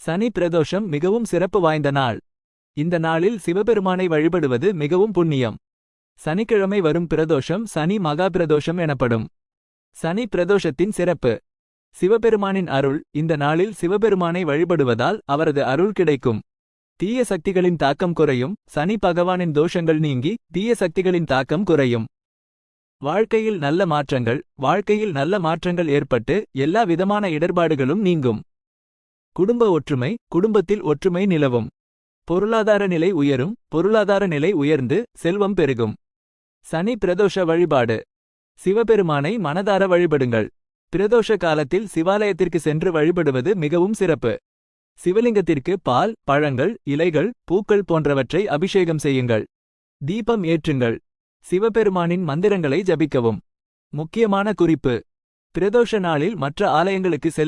சனி பிரதோஷம் மிகவும் சிறப்பு வாய்ந்த நாள். இந்த நாளில் சிவபெருமானை வழிபடுவது மிகவும் புண்ணியம். சனிக்கிழமை வரும் பிரதோஷம் சனி மகா பிரதோஷம் எனப்படும். சனி பிரதோஷத்தின் சிறப்பு: சிவபெருமானின் அருள். இந்த நாளில் சிவபெருமானை வழிபடுவதால் அவரது அருள் கிடைக்கும். தீய சக்திகளின் தாக்கம் குறையும். சனி பகவானின் தோஷங்கள் நீங்கி தீய சக்திகளின் தாக்கம் குறையும். வாழ்க்கையில் நல்ல மாற்றங்கள் ஏற்பட்டு எல்லா விதமான இடர்பாடுகளும் நீங்கும். குடும்ப ஒற்றுமை: குடும்பத்தில் ஒற்றுமை நிலவும். பொருளாதார நிலை உயரும். பொருளாதார நிலை உயர்ந்து செல்வம் பெருகும். சனி பிரதோஷ வழிபாடு: சிவபெருமானை மனதார வழிபடுங்கள். பிரதோஷ காலத்தில் சிவாலயத்திற்கு சென்று வழிபடுவது மிகவும் சிறப்பு. சிவலிங்கத்திற்கு பால், பழங்கள், இலைகள், பூக்கள் போன்றவற்றை அபிஷேகம் செய்யுங்கள். தீபம் ஏற்றுங்கள். சிவபெருமானின் மந்திரங்களை ஜபிக்கவும். முக்கியமான குறிப்பு: பிரதோஷ நாளில் மற்ற ஆலயங்களுக்கு செல்ல